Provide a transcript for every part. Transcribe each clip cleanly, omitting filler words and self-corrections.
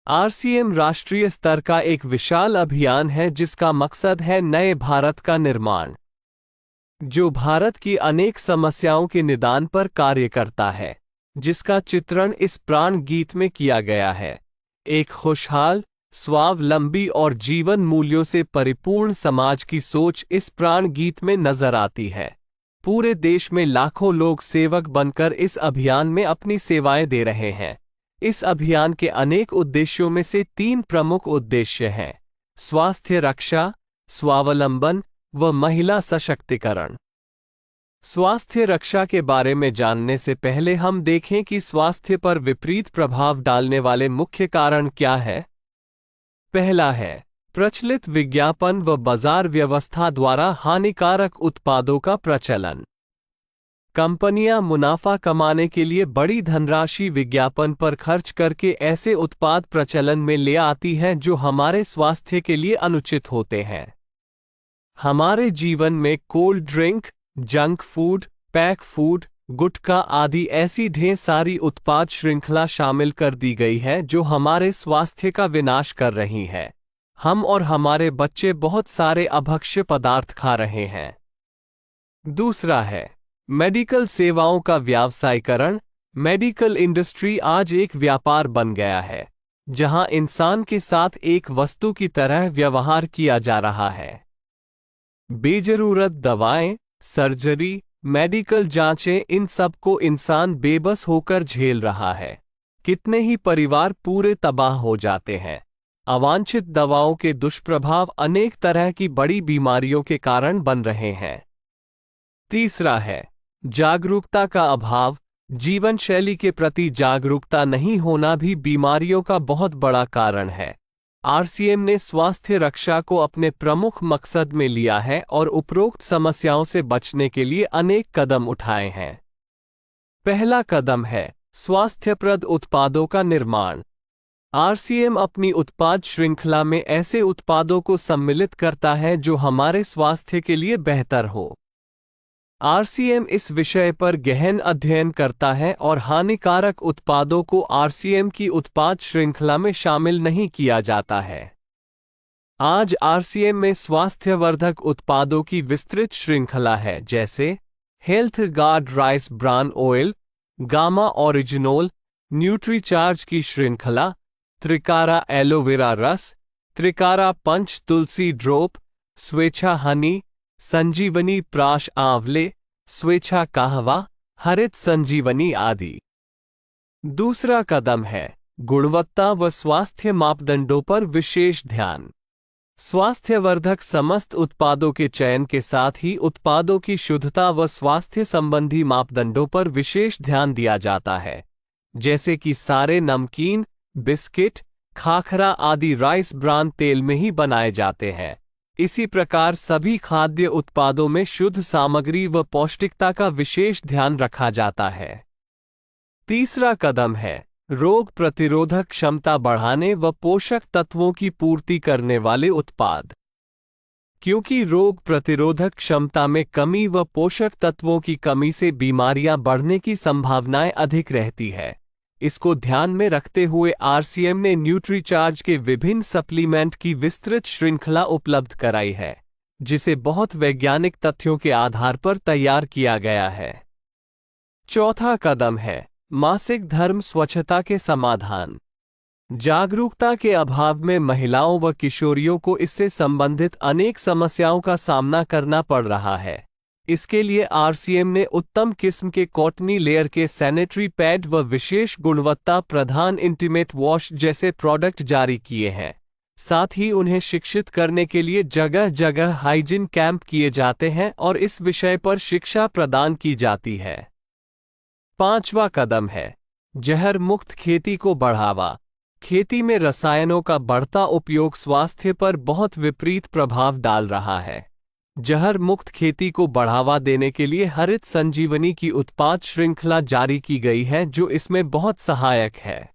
RCM राष्ट्रीय स्तर का एक विशाल अभियान है जिसका मकसद है नए भारत का निर्माण, जो भारत की अनेक समस्याओं के निदान पर कार्य करता है, जिसका चित्रण इस प्राण गीत में किया गया है। एक खुशहाल, स्वावलंबी और जीवन मूल्यों से परिपूर्ण समाज की सोच इस प्राण गीत में नजर आती है। पूरे देश में लाखों लोग सेवक बनकर इस अभियान में अपनी सेवाएं दे रहे हैं। इस अभियान के अनेक उद्देश्यों में से 3 प्रमुख उद्देश्य हैं: स्वास्थ्य रक्षा, स्वावलंबन व महिला सशक्तिकरण। स्वास्थ्य रक्षा के बारे में जानने से पहले हम देखें कि स्वास्थ्य पर विपरीत प्रभाव डालने वाले मुख्य कारण क्या है। पहला है प्रचलित विज्ञापन व बाजार व्यवस्था द्वारा हानिकारक उत्पादों का प्रचलन। कंपनियां मुनाफा कमाने के लिए बड़ी धनराशि विज्ञापन पर खर्च करके ऐसे उत्पाद प्रचलन में ले आती हैं जो हमारे स्वास्थ्य के लिए अनुचित होते हैं। हमारे जीवन में cold drink, junk food, pack food, gutkha आदि ऐसी ढेर सारी उत्पाद श्रृंखला शामिल कर दी गई है जो हमारे स्वास्थ्य का विनाश कर रही है। हम और हमारे बच्चे बहुत सारे अभक्ष्य पदार्थ खा रहे हैं। दूसरा है मेडिकल सेवाओं का व्यावसायीकरण। मेडिकल इंडस्ट्री आज एक व्यापार बन गया है, जहां इंसान के साथ एक वस्तु की तरह व्यवहार किया जा रहा है। बेजरूरत दवाएं, सर्जरी, मेडिकल जांचें, इन सब को इंसान बेबस होकर झेल रहा है। कितने ही परिवार पूरे तबाह हो जाते हैं। अवांछित दवाओं के दुष्प्रभाव अनेक तरह की बड़ी बीमारियों के कारण बन रहे हैं। तीसरा है जागरूकता का अभाव। जीवन शैली के प्रति जागरूकता नहीं होना भी बीमारियों का बहुत बड़ा कारण है। आरसीएम ने स्वास्थ्य रक्षा को अपने प्रमुख मकसद में लिया है और उपरोक्त समस्याओं से बचने के लिए अनेक कदम उठाए हैं। पहला कदम है स्वास्थ्यप्रद उत्पादों का निर्माण। आरसीएम अपनी उत्पाद श्रृंखला में ऐसे उत्पादों को सम्मिलित करता है जो हमारे स्वास्थ्य के लिए बेहतर हो। आरसीएम इस विषय पर गहन अध्ययन करता है और हानिकारक उत्पादों को आरसीएम की उत्पाद श्रृंखला में शामिल नहीं किया जाता है। आज आरसीएम में स्वास्थ्यवर्धक उत्पादों की विस्तृत श्रृंखला है, जैसे health guard rice bran oil, gamma oryzanol, Nutricharge की श्रृंखला, त्रिकारा एलोवेरा रस, त्रिकारा पंच तुलसी ड्रॉप, स्वेच्छा हनी, संजीवनी प्राश आंवले, स्वेच्छा कहवा, हरित संजीवनी आदि। दूसरा कदम है गुणवत्ता व स्वास्थ्य मापदंडों पर विशेष ध्यान। स्वास्थ्यवर्धक समस्त उत्पादों के चयन के साथ ही उत्पादों की शुद्धता व स्वास्थ्य संबंधी मापदंडों पर विशेष ध्यान दिया जाता है, जैसे कि सारे नमकीन, बिस्किट, खाखरा आदि राइस ब्रान तेल में ही बनाए जाते हैं। इसी प्रकार सभी खाद्य उत्पादों में शुद्ध सामग्री व पौष्टिकता का विशेष ध्यान रखा जाता है। तीसरा कदम है रोग प्रतिरोधक क्षमता बढ़ाने व पोषक तत्वों की पूर्ति करने वाले उत्पाद। क्योंकि रोग प्रतिरोधक क्षमता में कमी व पोषक तत्वों की कमी से बीमारियां बढ़ने की संभावनाएं अधिक रहती है, इसको ध्यान में रखते हुए आरसीएम ने न्यूट्रीचार्ज के विभिन्न सप्लीमेंट की विस्तृत श्रृंखला उपलब्ध कराई है, जिसे बहुत वैज्ञानिक तथ्यों के आधार पर तैयार किया गया है। चौथा कदम है मासिक धर्म स्वच्छता के समाधान। जागरूकता के अभाव में महिलाओं व किशोरियों को इससे संबंधित अनेक समस्याओं का सामना करना पड़ रहा है। इसके लिए आरसीएम ने उत्तम किस्म के कॉटनी लेयर के सैनिटरी पैड व विशेष गुणवत्ता प्रधान इंटीमेट वॉश जैसे प्रोडक्ट जारी किए हैं। साथ ही उन्हें शिक्षित करने के लिए जगह जगह हाइजीन कैंप किए जाते हैं और इस विषय पर शिक्षा प्रदान की जाती है। पांचवा कदम है जहर मुक्त खेती को बढ़ावा। खेती में रसायनों का बढ़ता उपयोग स्वास्थ्य पर बहुत विपरीत प्रभाव डाल रहा है। जहर मुक्त खेती को बढ़ावा देने के लिए हरित संजीवनी की उत्पाद श्रृंखला जारी की गई है, जो इसमें बहुत सहायक है।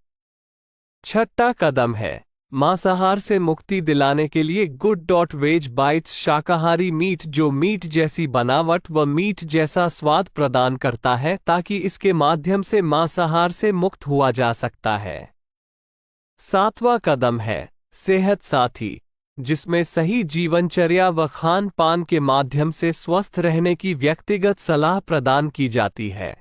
छठा कदम है मांसाहार से मुक्ति दिलाने के लिए गुड.वेज बाइट्स शाकाहारी मीट, जो मीट जैसी बनावट व मीट जैसा स्वाद प्रदान करता है, ताकि इसके माध्यम से मांसाहार से मुक्त हुआ जा सकता है। सातवां कदम है सेहत साथी, जिसमें सही जीवनचर्या व खान पान के माध्यम से स्वस्थ रहने की व्यक्तिगत सलाह प्रदान की जाती है।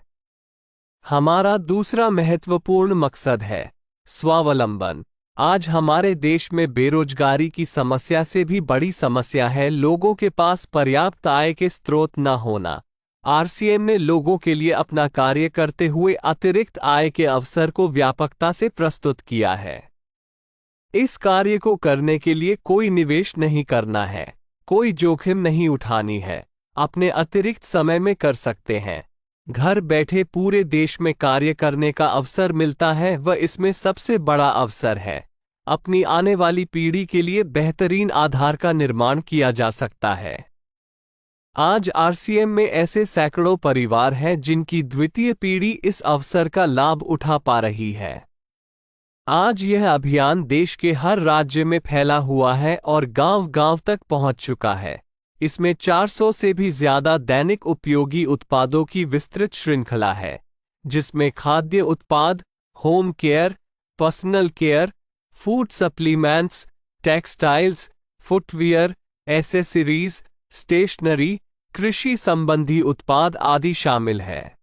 हमारा दूसरा महत्वपूर्ण मकसद है स्वावलंबन। आज हमारे देश में बेरोजगारी की समस्या से भी बड़ी समस्या है लोगों के पास पर्याप्त आय के स्रोत न होना। आरसीएम ने लोगों के लिए अपना कार्य करते हुए अतिरिक्त आय के अवसर को व्यापकता से प्रस्तुत किया है। इस कार्य को करने के लिए कोई निवेश नहीं करना है, कोई जोखिम नहीं उठानी है, अपने अतिरिक्त समय में कर सकते हैं। घर बैठे पूरे देश में कार्य करने का अवसर मिलता है व इसमें सबसे बड़ा अवसर है अपनी आने वाली पीढ़ी के लिए बेहतरीन आधार का निर्माण किया जा सकता है। आज आरसीएम में ऐसे सैकड़ों परिवार हैं जिनकी द्वितीय पीढ़ी इस अवसर का लाभ उठा पा रही है। आज यह अभियान देश के हर राज्य में फैला हुआ है और गांव-गांव तक पहुंच चुका है। इसमें 400 से भी ज्यादा दैनिक उपयोगी उत्पादों की विस्तृत श्रृंखला है, जिसमें खाद्य उत्पाद, home care, personal care, food supplements, textiles, footwear, accessories, stationery, कृषि संबंधी उत्पाद आदि शामिल है।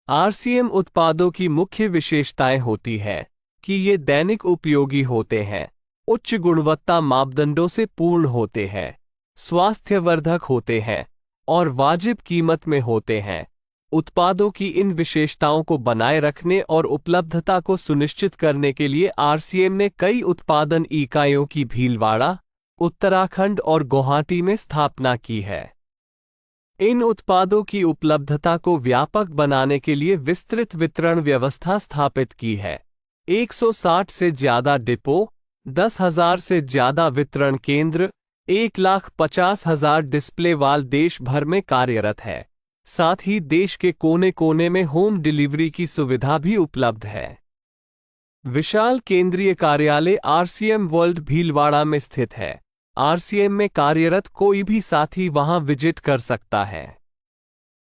आरसीएम उत्पादों की मुख्य विशेषताएं होती है कि ये दैनिक उपयोगी होते हैं, उच्च गुणवत्ता मापदंडों से पूर्ण होते हैं, स्वास्थ्यवर्धक होते हैं और वाजिब कीमत में होते हैं। उत्पादों की इन विशेषताओं को बनाए रखने और उपलब्धता को सुनिश्चित करने के लिए आरसीएम ने कई उत्पादन इकाइयों की भीलवाड़ा, उत्तराखंड और गुवाहाटी में स्थापना की है। इन उत्पादों की उपलब्धता को व्यापक बनाने के लिए विस्तृत वितरण व्यवस्था स्थापित की है। 160 से ज्यादा डिपो, 10,000 से ज्यादा वितरण केंद्र, 1,50,000 डिस्प्ले वाल देश भर में कार्यरत है। साथ ही देश के कोने कोने में होम डिलीवरी की सुविधा भी उपलब्ध है। विशाल केंद्रीय कार्यालय आरसीएम वर्ल्ड भीलवाड़ा में स्थित है। आरसीएम में कार्यरत कोई भी साथी वहां विजिट कर सकता है।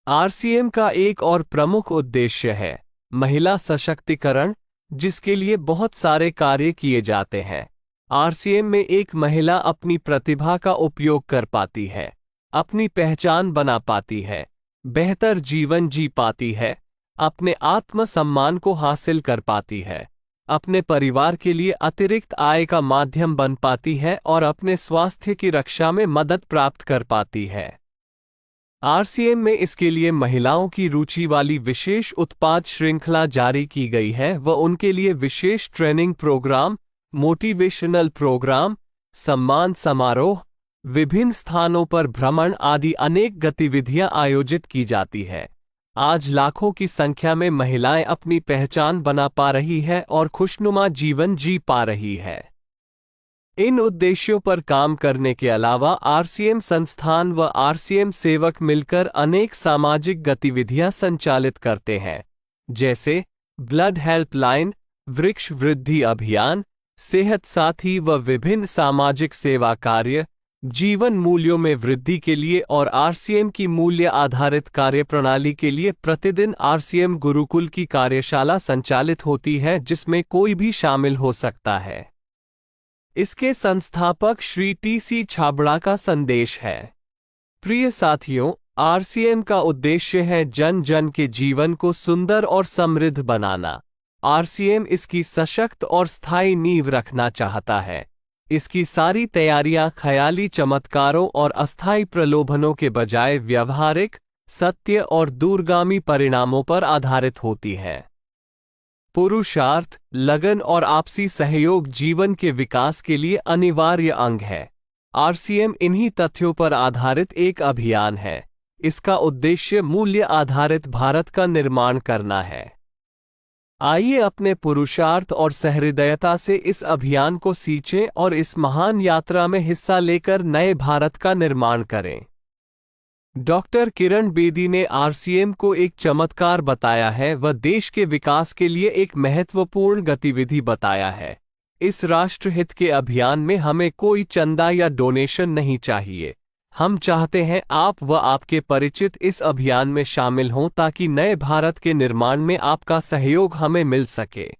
आरसीएम का एक और प्रमुख उद्देश्य है महिला सशक्तिकरण, जिसके लिए बहुत सारे कार्य किए जाते हैं। आरसीएम में एक महिला अपनी प्रतिभा का उपयोग कर पाती है, अपनी पहचान बना पाती है, बेहतर जीवन जी पाती है, अपने आत्मसम्मान को हासिल कर पाती है, अपने परिवार के लिए अतिरिक्त आय का माध्यम बन पाती है और अपने स्वास्थ्य की रक्षा में मदद प्राप्त कर पाती है। आरसीएम में इसके लिए महिलाओं की रुचि वाली विशेष उत्पाद श्रृंखला जारी की गई है व उनके लिए विशेष ट्रेनिंग प्रोग्राम, मोटिवेशनल प्रोग्राम, सम्मान समारोह, विभिन्न स्थानों पर भ्रमण आदि अनेक गतिविधियां आयोजित की जाती है। आज लाखों की संख्या में महिलाएं अपनी पहचान बना पा रही है और खुशनुमा जीवन जी पा रही है। इन उद्देश्यों पर काम करने के अलावा आरसीएम संस्थान व आरसीएम सेवक मिलकर अनेक सामाजिक गतिविधियां संचालित करते हैं, जैसे ब्लड हेल्पलाइन, वृक्ष वृद्धि अभियान, सेहत साथी व विभिन्न सामाजिक सेवा कार्य, जीवन मूल्यों में वृद्धि के लिए और आरसीएम की मूल्य आधारित कार्यप्रणाली के लिए प्रतिदिन आरसीएम गुरुकुल की कार्यशाला संचालित होती है, जिसमें कोई भी शामिल हो सकता है। इसके संस्थापक श्री टी.सी. छाबड़ा का संदेश है। प्रिय साथियों, आरसीएम का उद्देश्य है जन जन के जीवन को सुंदर और समृद्ध बनाना। आरसीएम इसकी सशक्त और स्थायी नींव रखना चाहता है। इसकी सारी तैयारियां ख्याली चमत्कारों और अस्थायी प्रलोभनों के बजाय व्यवहारिक, सत्य और दूरगामी परिणामों पर आधारित होती है। पुरुषार्थ, लगन और आपसी सहयोग जीवन के विकास के लिए अनिवार्य अंग है। आरसीएम इन्हीं तथ्यों पर आधारित एक अभियान है। इसका उद्देश्य मूल्य आधारित भारत का निर्माण करना है। आइए अपने पुरुषार्थ और सहृदयता से इस अभियान को सींचें और इस महान यात्रा में हिस्सा लेकर नए भारत का निर्माण करें। डॉक्टर किरण बेदी ने आरसीएम को एक चमत्कार बताया है व देश के विकास के लिए एक महत्वपूर्ण गतिविधि बताया है। इस राष्ट्रहित के अभियान में हमें कोई चंदा या डोनेशन नहीं चाहिए। हम चाहते हैं आप व आपके परिचित इस अभियान में शामिल हों ताकि नए भारत के निर्माण में आपका सहयोग हमें मिल सके।